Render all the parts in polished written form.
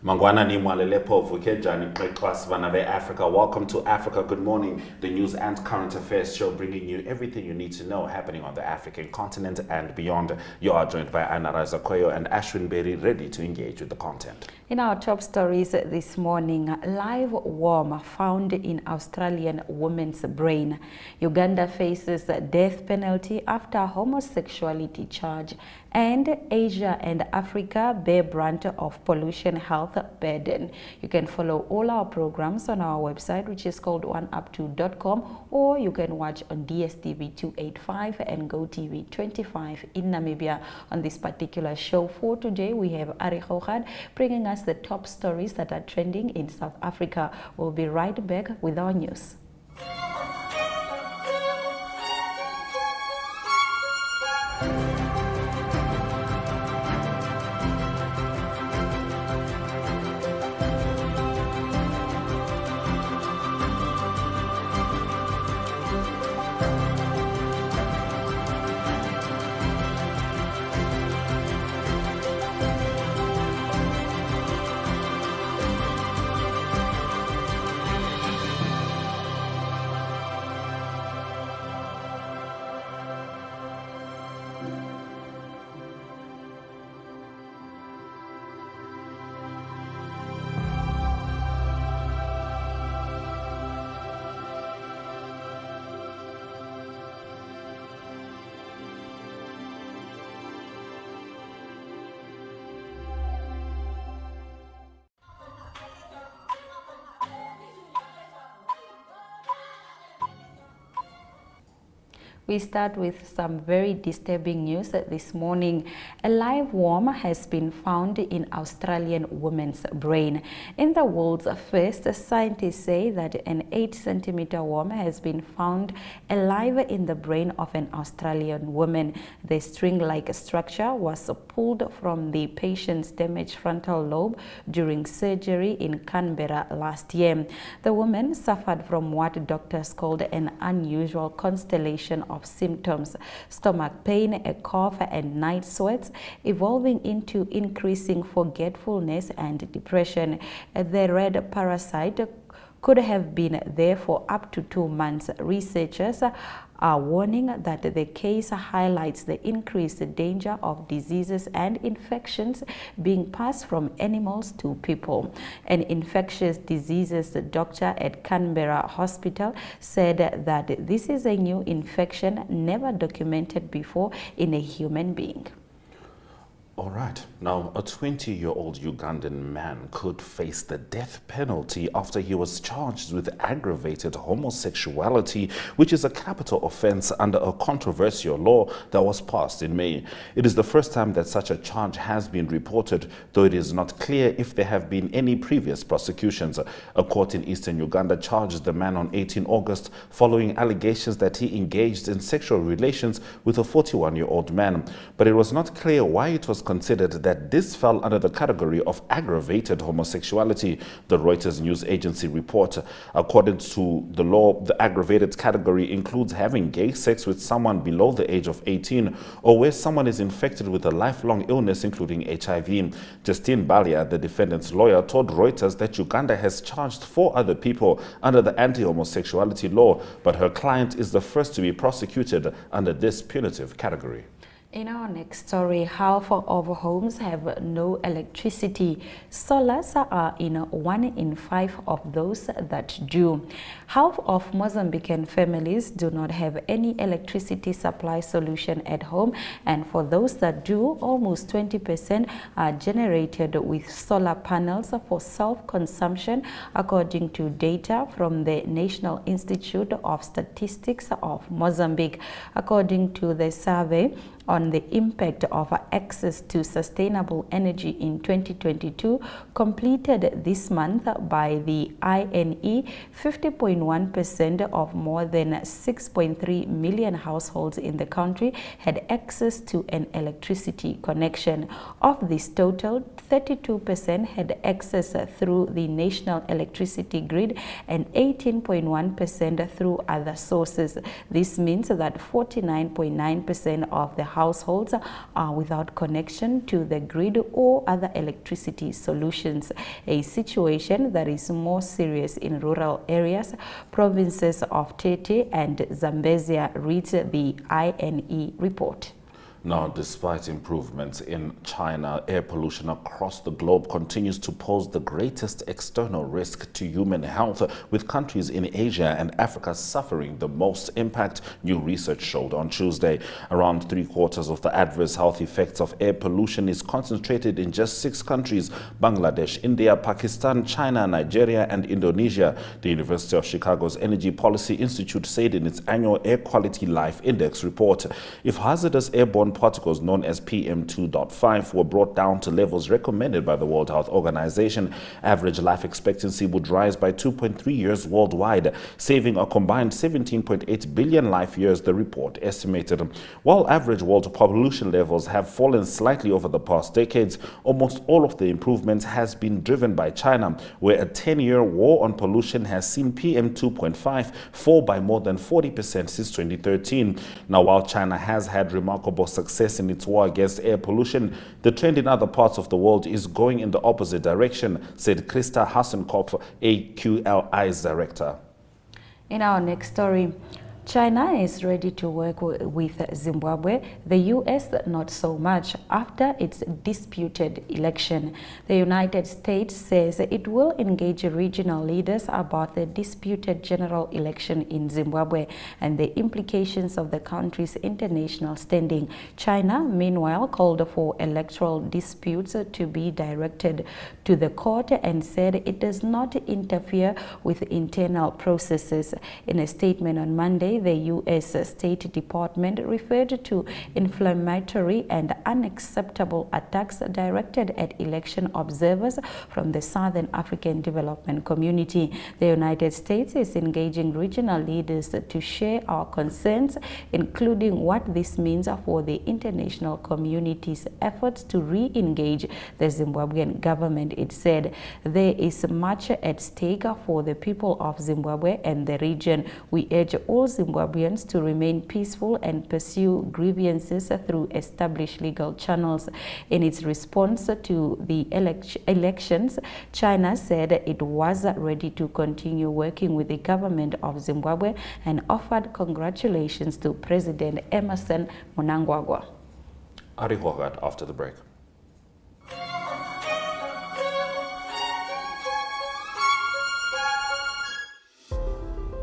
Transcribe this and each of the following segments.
Mangwana ni mwalelepo vukenjani breakfast vanave Africa. Welcome to Africa Good Morning, the news and current affairs show bringing you everything you need to know happening on the African continent and beyond. You are joined by Anna Razakoyo and Ashwin Berry, ready to engage with the content. In our top stories this morning, live worm found in Australian woman's brain. Uganda faces death penalty after homosexuality charge. And Asia and Africa bear brunt of pollution health burden. You can follow all our programs on our website, which is called oneup2.com, or you can watch on DSTV 285 and GoTV 25 in Namibia. On this particular show for today, we have Ari Hochad bringing us the top stories that are trending in South Africa. We'll be right back with our news. We start with some very disturbing news this morning. A live worm has been found in Australian woman's brain. In the world's first, scientists say that an 8-centimeter worm has been found alive in the brain of an Australian woman. The string-like structure was pulled from the patient's damaged frontal lobe during surgery in Canberra last year. The woman suffered from what doctors called an unusual constellation of symptoms: stomach pain, a cough, and night sweats, evolving into increasing forgetfulness and depression. The red parasite could have been there for up to 2 months. Researchers are warning that the case highlights the increased danger of diseases and infections being passed from animals to people. An infectious diseases doctor at Canberra Hospital said that this is a new infection never documented before in a human being. All right. Now, a 20-year-old Ugandan man could face the death penalty after he was charged with aggravated homosexuality, which is a capital offense under a controversial law that was passed in May. It is the first time that such a charge has been reported, though it is not clear if there have been any previous prosecutions. A court in eastern Uganda charged the man on 18 August following allegations that he engaged in sexual relations with a 41-year-old man. But it was not clear why it was considered that this fell under the category of aggravated homosexuality, the Reuters news agency report. According to the law, the aggravated category includes having gay sex with someone below the age of 18 or where someone is infected with a lifelong illness, including HIV. Justine Balia, the defendant's lawyer, told Reuters that Uganda has charged 4 other people under the anti-homosexuality law, but her client is the first to be prosecuted under this punitive category. In our next story, half of homes have no electricity. Solars are in 1 in 5 of those that do. Half of Mozambican families do not have any electricity supply solution at home, and for those that do, almost 20% are generated with solar panels for self-consumption, according to data from the National Institute of Statistics of Mozambique. According to the survey on the impact of access to sustainable energy in 2022, completed this month by the INE, 50.1% of more than 6.3 million households in the country had access to an electricity connection. Of this total, 32% had access through the national electricity grid and 18.1% through other sources. This means that 49.9% of the households are without connection to the grid or other electricity solutions, a situation that is more serious in rural areas, provinces of Tete and Zambezia, reads the INE report. Now, despite improvements in China, air pollution across the globe continues to pose the greatest external risk to human health, with countries in Asia and Africa suffering the most impact, new research showed on Tuesday. Around 3/4 of the adverse health effects of air pollution is concentrated in just 6 countries: Bangladesh, India, Pakistan, China, Nigeria, and Indonesia. The University of Chicago's Energy Policy Institute said in its annual Air Quality Life Index report, if hazardous airborne particles known as PM2.5 were brought down to levels recommended by the World Health Organization, average life expectancy would rise by 2.3 years worldwide, saving a combined 17.8 billion life years, the report estimated. While average world pollution levels have fallen slightly over the past decades, almost all of the improvements has been driven by China, where a 10-year war on pollution has seen PM2.5 fall by more than 40% since 2013. Now, while China has had remarkable success in its war against air pollution, the trend in other parts of the world is going in the opposite direction, said Krista Hassenkopf, AQLI's director. In our next story, China is ready to work with Zimbabwe, the U.S. not so much, after its disputed election. The United States says it will engage regional leaders about the disputed general election in Zimbabwe and the implications of the country's international standing. China, meanwhile, called for electoral disputes to be directed to the court and said it does not interfere with internal processes. In a statement on Monday, the U.S. State Department referred to inflammatory and unacceptable attacks directed at election observers from the Southern African Development Community. The United States is engaging regional leaders to share our concerns, including what this means for the international community's efforts to re-engage the Zimbabwean government. It said, there is much at stake for the people of Zimbabwe and the region. We urge all Zimbabweans to remain peaceful and pursue grievances through established legal channels. In its response to the elections, China said it was ready to continue working with the government of Zimbabwe and offered congratulations to President Emerson Mnangagwa. Ari Hogarth after the break.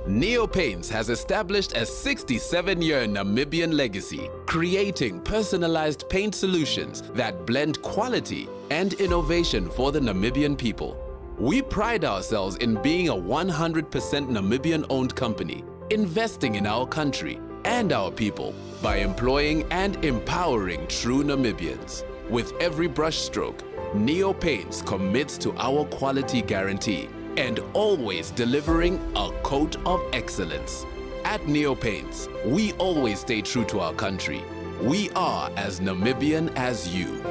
Neopaints has established a 67-year Namibian legacy, creating personalized paint solutions that blend quality and innovation for the Namibian people. We pride ourselves in being a 100% Namibian-owned company, investing in our country and our people by employing and empowering true Namibians. With every brushstroke, Neopaints commits to our quality guarantee and always delivering a coat of excellence. At Neopaints, we always stay true to our country. We are as Namibian as you.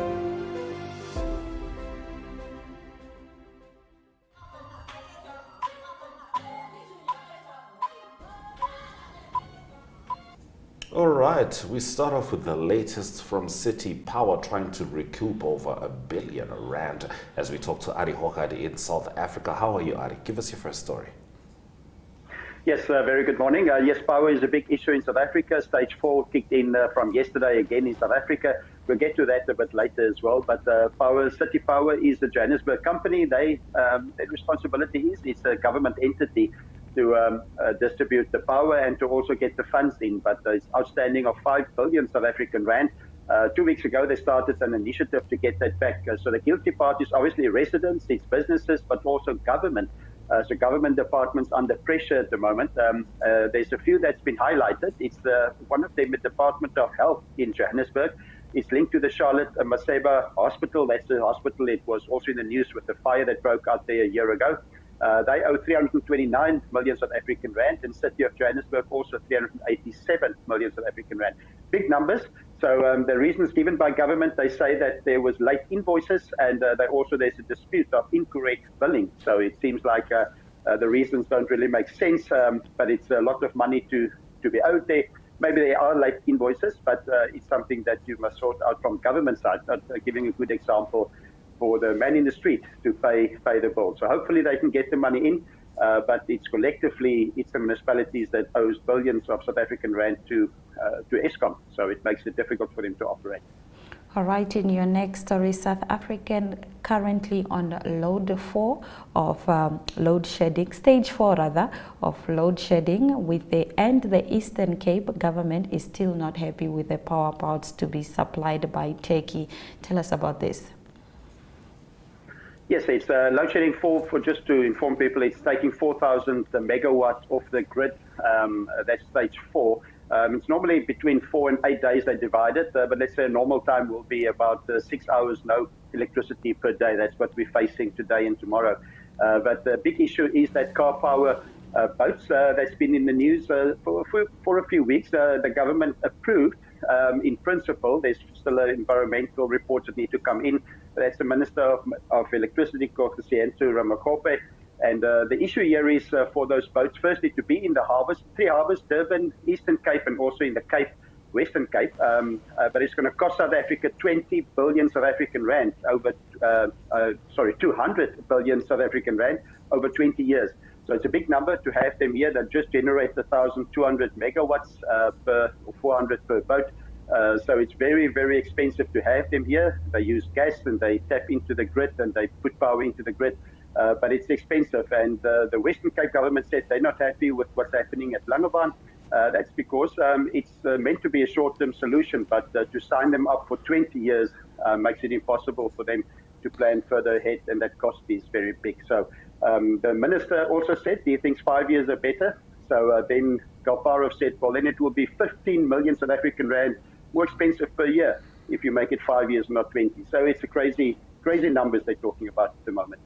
All right, we start off with the latest from City Power trying to recoup over R1 billion as we talk to Ari Hogarth in South Africa. How are you, Ari? Give us your first story. Yes, very good morning. Yes, power is a big issue in South Africa. Stage 4 kicked in from yesterday again in South Africa. We'll get to that a bit later as well. But City Power is a Johannesburg company. Their responsibility is it's a government entity to distribute the power and to also get the funds in. But it's outstanding of 5 billion South African rand. 2 weeks ago, they started an initiative to get that back. So the guilty parties, obviously residents, it's businesses, but also government. So government departments under pressure at the moment. There's a few that's been highlighted. It's one of them, the Department of Health in Johannesburg. It's linked to the Charlotte Maseba Hospital. That's the hospital. It was also in the news with the fire that broke out there a year ago. They owe 329 million South African rand, and City of Johannesburg also 387 million South African rand. Big numbers. So the reasons given by government, they say that there was late invoices, and there's a dispute of incorrect billing. So it seems like the reasons don't really make sense, but it's a lot of money to be owed there. maybe there are late invoices, but it's something that you must sort out from government side. Not giving a good example for the man in the street to pay the bill. So hopefully they can get the money in, but it's collectively, it's the municipalities that owes billions of South African rand to Eskom. So it makes it difficult for them to operate. All right, in your next story, South African currently on load 4 of load shedding, stage 4 rather, of load shedding and the Eastern Cape government is still not happy with the power parts to be supplied by Turkey. Tell us about this. Yes, it's load shedding for just to inform people, it's taking 4,000 megawatts off the grid. That's stage 4. It's normally between 4 and 8 days they divide it, but let's say a normal time will be about 6 hours no electricity per day. That's what we're facing today and tomorrow. But the big issue is that car power boats that's been in the news for a few weeks. The government approved in principle. There's still environmental reports that need to come in. That's the Minister of Electricity, Kokosiento Ramakope. And the issue here is for those boats, firstly, to be in the harbours, 3 harbours, Durban, Eastern Cape, and also in the Cape, Western Cape. But it's going to cost South Africa 20 billion South African rand over, 200 billion South African rand over 20 years. So it's a big number to have them here that just generate 1,200 megawatts or 400 per boat. So it's very, very expensive to have them here. They use gas and they tap into the grid and they put power into the grid. But it's expensive, and the Western Cape government said they're not happy with what's happening at Langebaan. That's because it's meant to be a short-term solution, but to sign them up for 20 years makes it impossible for them to plan further ahead, and that cost is very big. So the minister also said he thinks 5 years are better. So then Galparov said, well, then it will be 15 million South African rand more expensive per year if you make it 5 years, not 20. So it's a crazy numbers they're talking about at the moment.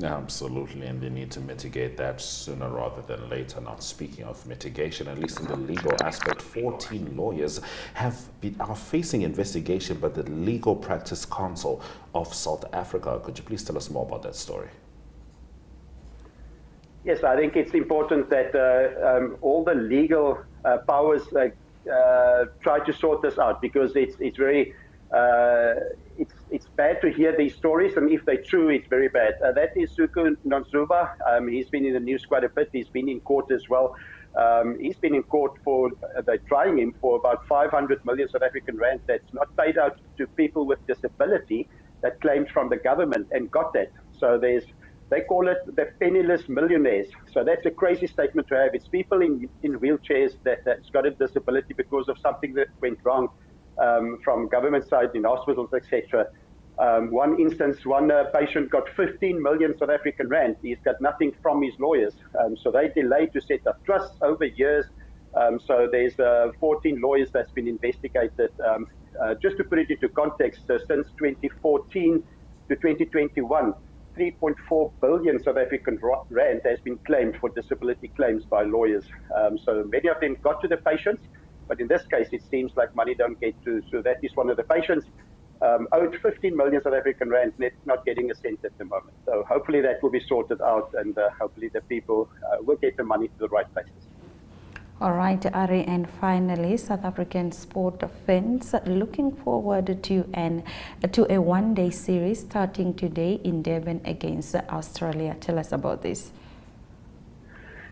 Absolutely, and they need to mitigate that sooner rather than later. Now, speaking of mitigation, at least in the legal aspect, 14 lawyers are facing investigation by the Legal Practice Council of South Africa. Could you please tell us more about that story? Yes, I think it's important that all the legal powers try to sort this out, because it's very it's bad to hear these stories, and if they're true, it's very bad. That is Suku Nonzuba. He's been in the news quite a bit. He's been in court as well. He's been in court they're trying him for about 500 million South African rand that's not paid out to people with disability that claimed from the government and got that. So they call it the penniless millionaires. So that's a crazy statement to have. It's people in wheelchairs that's got a disability because of something that went wrong from government side in hospitals, etc. One instance, one patient got 15 million South African rand. He's got nothing from his lawyers. So they delayed to set up trusts over years. So there's 14 lawyers that's been investigated. Just to put it into context, since 2014 to 2021, 3.4 billion South African rand has been claimed for disability claims by lawyers. So many of them got to the patients, but in this case, it seems like money don't get to. So that is one of the patients owed 15 million South African rand, not getting a cent at the moment. So hopefully that will be sorted out, and hopefully the people will get the money to the right places. All right, Ari, and finally, South African sport fans looking forward to a one-day series starting today in Durban against Australia. Tell us about this.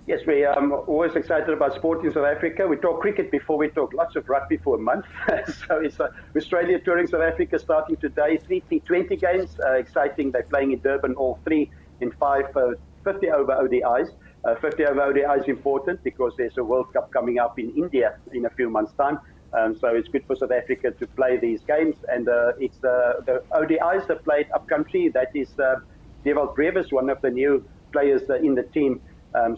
Yes, we are always excited about sport in South Africa. We talk cricket before we talk lots of rugby for a month. So it's Australia touring South Africa starting today. 3 T20 games, exciting. They're playing in Durban, all three in 50 over ODIs. 50 over ODI is important because there's a World Cup coming up in India in a few months' time. So it's good for South Africa to play these games. And it's the ODIs are played up country. That is Dewald Brevis, one of the new players in the team.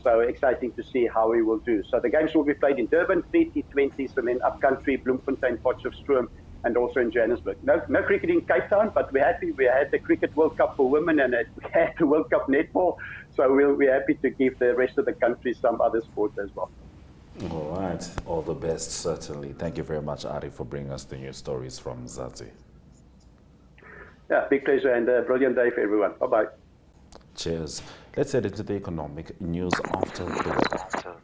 So exciting to see how he will do. So the games will be played in Durban, 3 T20s, and then up country, Bloemfontein, Potchefstroom, and also in Johannesburg. No cricket in Cape Town, but we're happy. We had the Cricket World Cup for women, and we had the World Cup netball. So we'll be happy to give the rest of the country some other sports as well. All right. All the best, certainly. Thank you very much, Ari, for bringing us the news stories from Zazi. Yeah, big pleasure, and a brilliant day for everyone. Bye-bye. Cheers. Let's head into the economic news after the weather.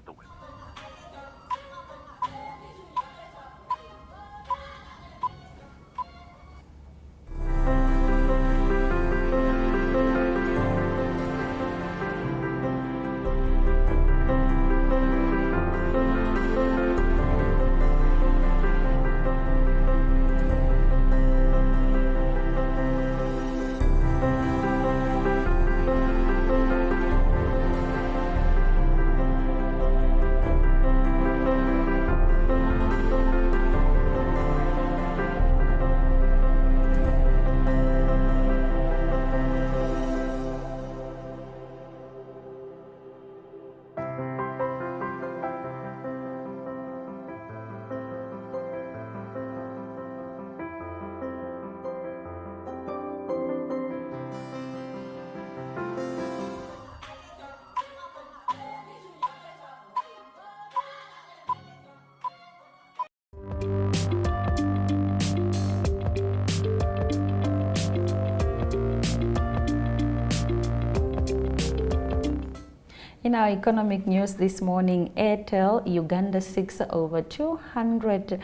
In our economic news this morning, Airtel Uganda seeks over 200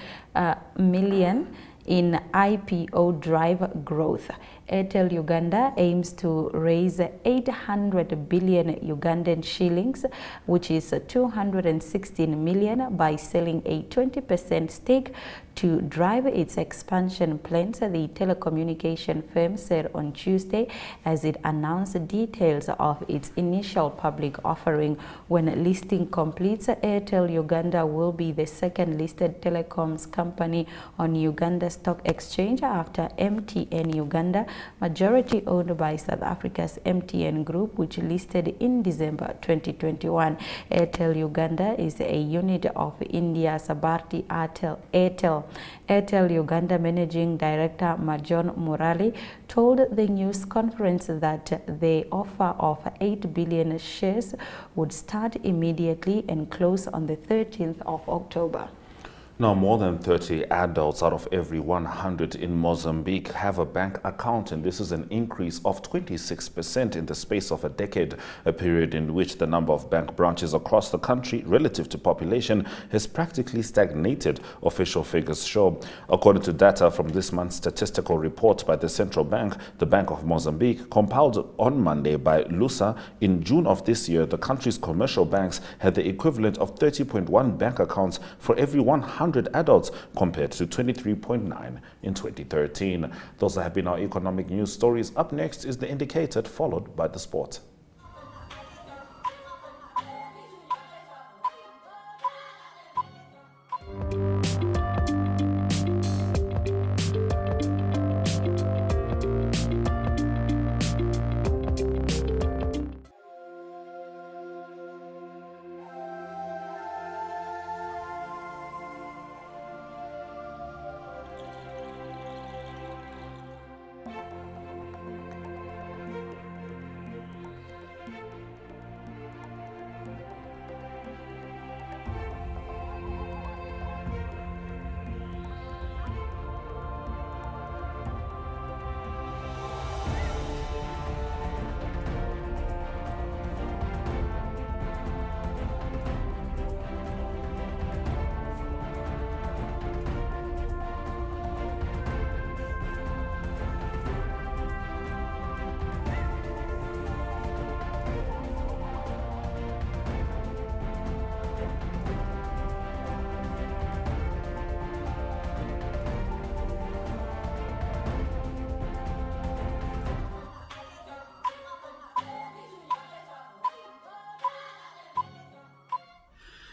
million in IPO drive growth. Airtel Uganda aims to raise 800 billion Ugandan shillings, which is 216 million, by selling a 20% stake to drive its expansion plans, the telecommunication firm said on Tuesday as it announced details of its initial public offering. When listing completes, Airtel Uganda will be the second listed telecoms company on Uganda Stock Exchange after MTN Uganda, majority owned by South Africa's MTN Group, which listed in December 2021. Airtel Uganda is a unit of India's Bharti Airtel. Airtel Uganda Managing Director Majon Murali told the news conference that the offer of 8 billion shares would start immediately and close on the 13th of October. Now, more than 30 adults out of every 100 in Mozambique have a bank account, and this is an increase of 26% in the space of a decade, a period in which the number of bank branches across the country relative to population has practically stagnated, official figures show. According to data from this month's statistical report by the Central Bank, the Bank of Mozambique, compiled on Monday by Lusa, in June of this year, the country's commercial banks had the equivalent of 30.1 bank accounts for every 100 adults, compared to 23.9 in 2013. Those have been our economic news stories. Up next is The Indicator, followed by the sport.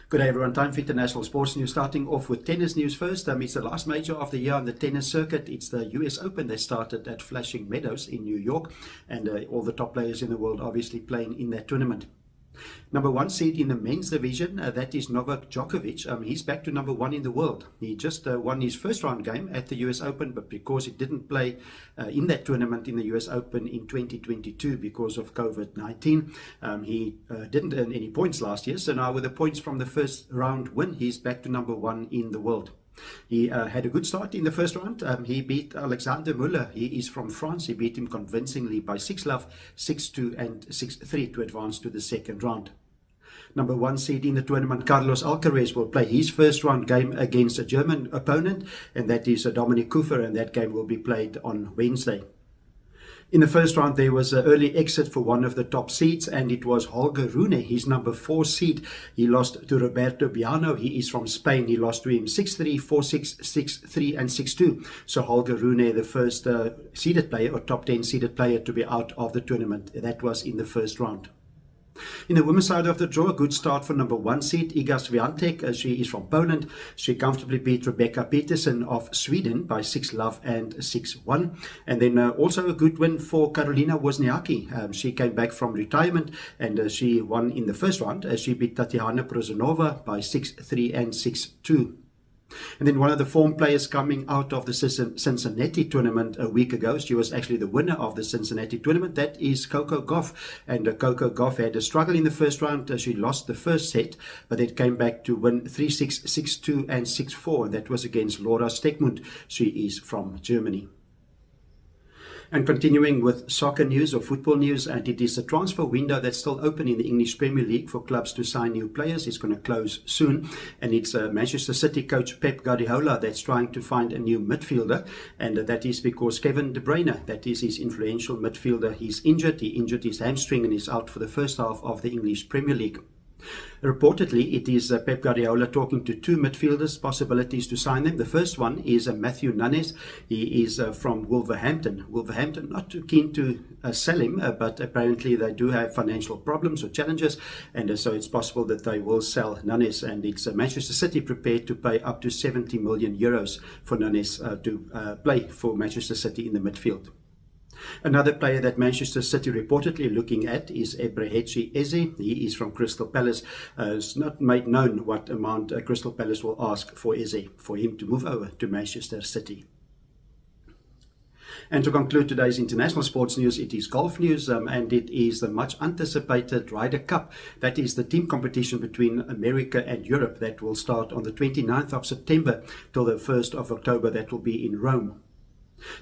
Good day everyone, time for international sports news. Starting off with tennis news first. It's the last major of the year on the tennis circuit. It's the US Open. They started at Flushing Meadows in New York, and all the top players in the world obviously playing in that tournament. Number one seed in the men's division, that is Novak Djokovic. He's back to number one in the world. He just won his first round game at the US Open, but because he didn't play in that tournament in the US Open in 2022 because of COVID-19, he didn't earn any points last year. So now with the points from the first round win, he's back to number one in the world. He had a good start in the first round. He beat Alexander Muller. He is from France. He beat him convincingly by 6-love, 6-2 and 6-3 to advance to the second round. Number one seed in the tournament, Carlos Alcaraz, will play his first round game against a German opponent, and that is Dominic Kuffer, and that game will be played on Wednesday. In the first round, there was an early exit for one of the top seeds, and it was Holger Rune, his number 4 seed. He lost to Roberto Biano. He is from Spain. He lost to him 6-3, 4-6, 6-3 and 6-2. So Holger Rune, the first seeded player or top 10 seeded player to be out of the tournament. That was in the first round. In the women's side of the draw, a good start for number one seed Iga Swiatek. She is from Poland. She comfortably beat Rebecca Peterson of Sweden by 6-love and 6-1. And then also a good win for Karolina Wozniacki. She came back from retirement, and she won in the first round. She beat Tatiana Prozhanova by 6-3 and 6-2. And then one of the form players coming out of the Cincinnati tournament a week ago, she was actually the winner of the Cincinnati tournament, that is Coco Gauff. And Coco Gauff had a struggle in the first round. She lost the first set, but it came back to win 3-6, 6-2 and 6-4, and that was against Laura Steckmund. She is from Germany. And continuing with soccer news or football news, and it is a transfer window that's still open in the English Premier League for clubs to sign new players. It's going to close soon, and it's Manchester City coach Pep Guardiola that's trying to find a new midfielder, and that is because Kevin De Bruyne, that is his influential midfielder, he's injured. He injured his hamstring and is out for the first half of the English Premier League. Reportedly, it is Pep Guardiola talking to two midfielders, possibilities to sign them. The first one is Matthew Nunes. He is from Wolverhampton. Wolverhampton not too keen to sell him, but apparently they do have financial problems or challenges, and so it's possible that they will sell Nunes, and it's Manchester City prepared to pay up to 70 million euros for Nunes to play for Manchester City in the midfield. Another player that Manchester City reportedly looking at is Ebreheci Eze. He is from Crystal Palace. It's not made known what amount Crystal Palace will ask for Eze, for him to move over to Manchester City. And to conclude today's international sports news, it is golf news, and it is the much anticipated Ryder Cup. That is the team competition between America and Europe that will start on the 29th of September till the 1st of October. That will be in Rome.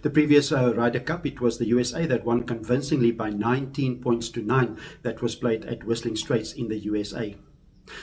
The previous Ryder Cup, it was the USA that won convincingly by 19 points to 9. That was played at Whistling Straits in the USA.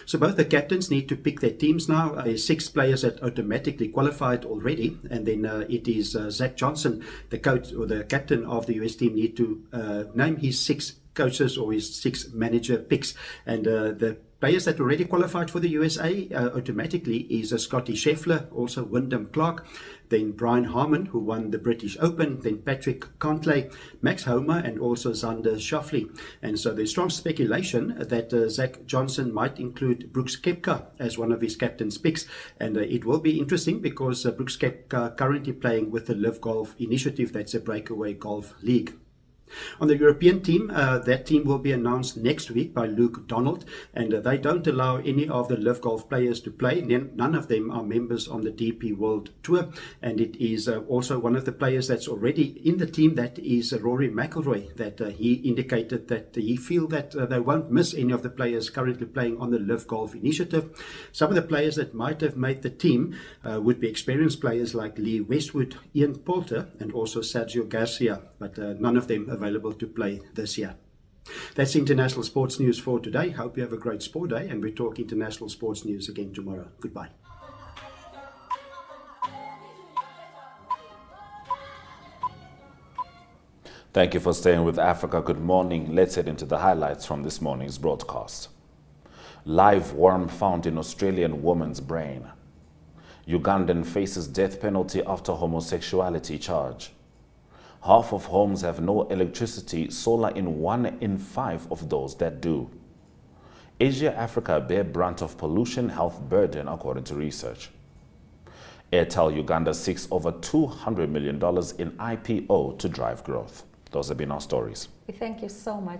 So both the captains need to pick their teams now. There's 6 players that automatically qualified already, and then it is Zach Johnson, the coach or the captain of the US team, need to name his 6 coaches or his 6 manager picks, and the players that already qualified for the USA automatically is Scotty Scheffler, also Wyndham Clark, then Brian Harman, who won the British Open, then Patrick Cantlay, Max Homa, and also Xander Schauffele. And so there's strong speculation that Zach Johnson might include Brooks Koepka as one of his captain's picks, and it will be interesting because Brooks Koepka currently playing with the Live Golf Initiative, that's a breakaway golf league. On the European team, that team will be announced next week by Luke Donald, and they don't allow any of the Live Golf players to play. None of them are members on the DP World Tour, and it is also one of the players that's already in the team, that is Rory McIlroy, that he indicated that he feel that they won't miss any of the players currently playing on the Live Golf Initiative. Some of the players that might have made the team would be experienced players like Lee Westwood, Ian Poulter, and also Sergio Garcia, but none of them available to play this year. That's international sports news for today. Hope you have a great sport day, and we talk international sports news again tomorrow. Goodbye. Thank you for staying with Africa. Good morning. Let's head into the highlights from this morning's broadcast. Live worm found in Australian woman's brain. Ugandan faces death penalty after homosexuality charge. Half of homes have no electricity, solar in 1 in 5 of those that do. Asia, Africa bear brunt of pollution health burden, according to research. Airtel Uganda seeks over $200 million in IPO to drive growth. Those have been our stories. We thank you so much.